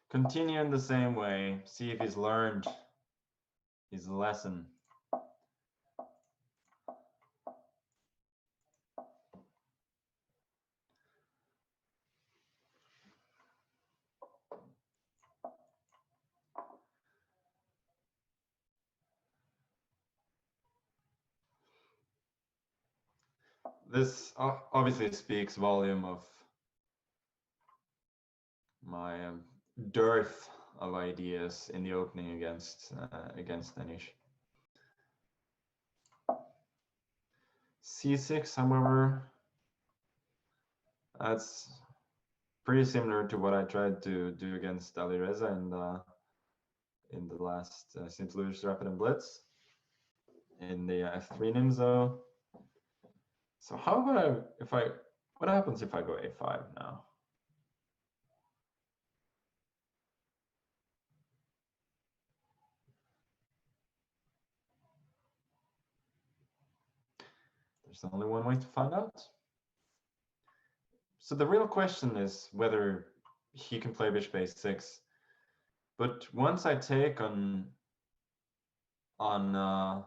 continue in the same way. See if he's learned his lesson. This obviously speaks volume of my dearth of ideas in the opening against Anish. C6, however, that's pretty similar to what I tried to do against Alireza in the last St. Louis Rapid and Blitz in the F3 Nimzo. So how about what happens if I go A5 now? There's only one way to find out. So the real question is whether he can play bishop a6. But once I take on b6,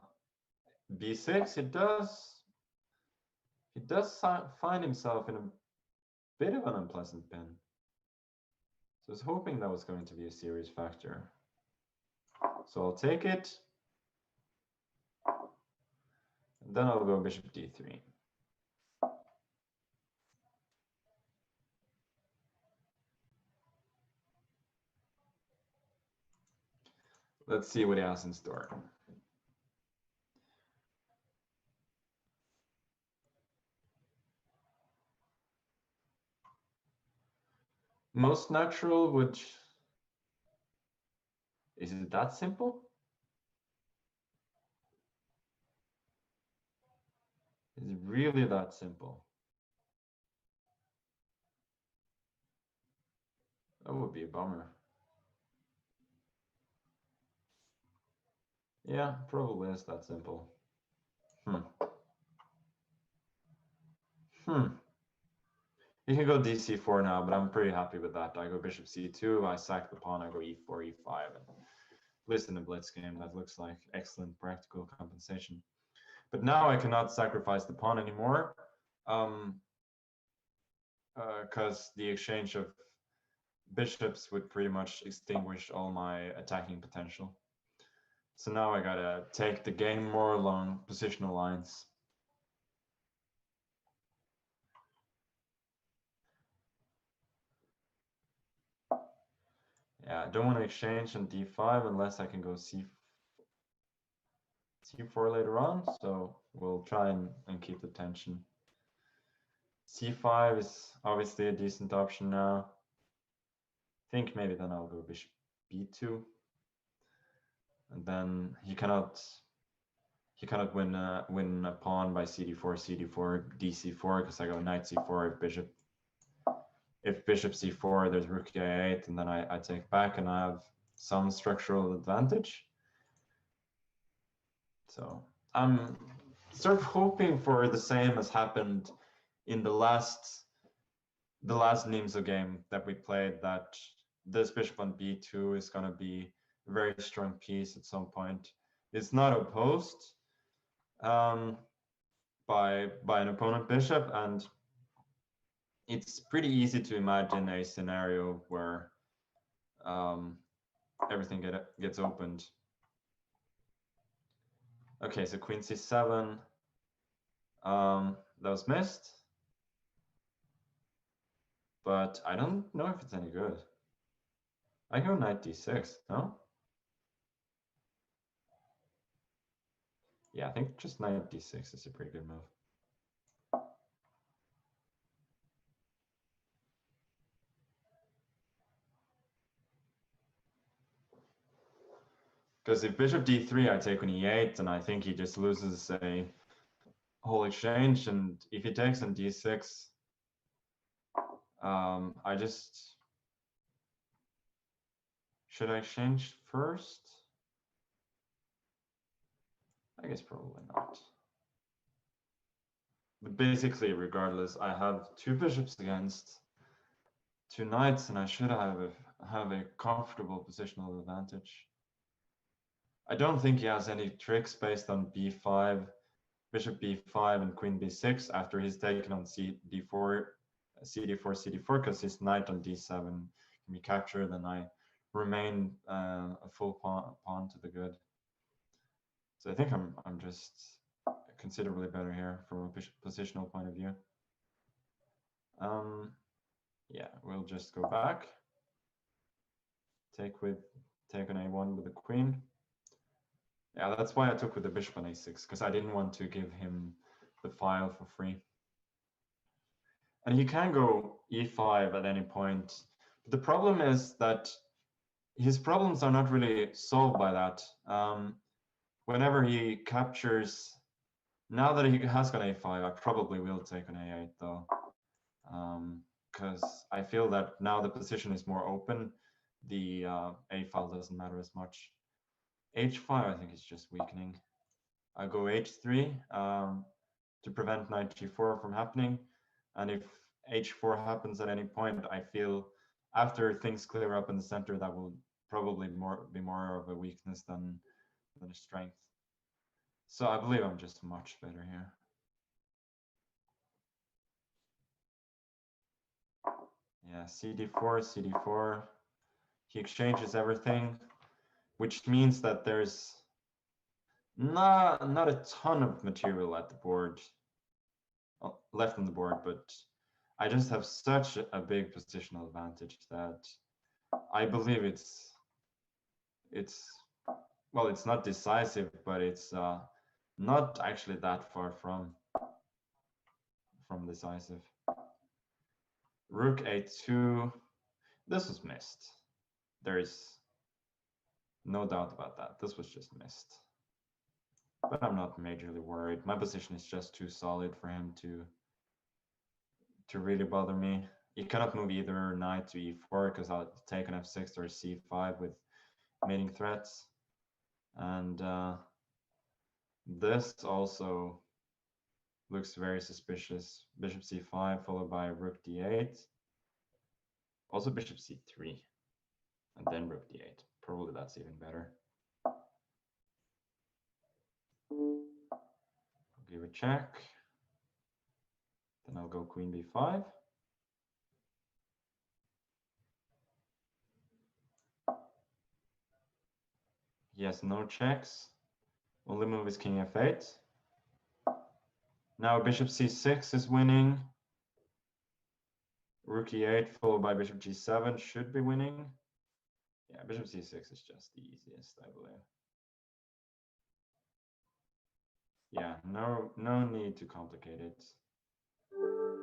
he does find himself in a bit of an unpleasant pin. So I was hoping that was going to be a serious factor. So I'll take it. And then I'll go bishop d3. Let's see what he has in store. Most natural would... Is it that simple? Is it really that simple? That would be a bummer. Yeah, probably is that simple. You can go dc4 now, but I'm pretty happy with that. I go bishop c2, I sack the pawn, I go e4, e5, and at least in the blitz game, that looks like excellent practical compensation. But now I cannot sacrifice the pawn anymore, because the exchange of bishops would pretty much extinguish all my attacking potential. So now I gotta take the game more along positional lines. Yeah, I don't want to exchange on d5 unless I can go c4 later on, so we'll try and keep the tension. c5 is obviously a decent option now. I think maybe then I'll go bishop b2. And then he cannot win a pawn by cd4, dc4, because I go knight c4 if bishop c4, there's rook a8, and then I take back and I have some structural advantage. So I'm sort of hoping for the same as happened in the last Nimzo game that we played, that this bishop on b2 is going to be a very strong piece at some point. It's not opposed by an opponent bishop, and it's pretty easy to imagine a scenario where everything gets opened. Okay, so queen c7, that was missed, but I don't know if it's any good. I go knight d6, no? Yeah, I think just knight d6 is a pretty good move. Because if bishop d3, I take on e8, and I think he just loses a whole exchange. And if he takes on d6, I just... Should I exchange first? I guess probably not. But basically, regardless, I have two bishops against two knights, and I should have have a comfortable positional advantage. I don't think he has any tricks based on b5, bishop b5, and queen b6 after he's taken on d4, cd4, cd4, because his knight on d7 can be captured, and I remain a full pawn to the good. So I think I'm just considerably better here from a positional point of view. Yeah, we'll just go back. Take on a1 with the queen. Yeah, that's why I took with the bishop on a6, because I didn't want to give him the file for free. And he can go e5 at any point. But the problem is that his problems are not really solved by that. Whenever he captures, now that he has got a5, I probably will take on a8 though. Because I feel that now the position is more open, the a file doesn't matter as much. h5 I think is just weakening. I go h3 to prevent knight g4 from happening, and if h4 happens at any point, I feel after things clear up in the center, that will probably be more of a weakness than a strength. So I believe I'm just much better here. Yeah, cd4, cd4. He exchanges everything, which means that there's not a ton of material at the board, left on the board, but I just have such a big positional advantage that I believe it's well, it's not decisive, but it's not actually that far from decisive. Rook a2. This was missed. There is no doubt about that. This was just missed. But I'm not majorly worried. My position is just too solid for him to really bother me. You cannot move either knight to e4 because I'll take an f6 or c5 with mating threats. And this also looks very suspicious. Bishop c5 followed by rook d8. Also bishop c3 and then rook d8. Probably that's even better. I'll give a check. Then I'll go queen b5. He has no checks. Only move is king f8. Now bishop c6 is winning. Rook e8 followed by bishop g7 should be winning. Yeah, bishop c6 is just the easiest, I believe. Yeah, no need to complicate it.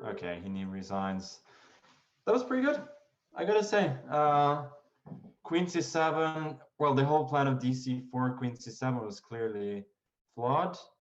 Okay, he resigns. That was pretty good, I gotta say. Queen c7, well, the whole plan of dc4, queen c7 was clearly flawed.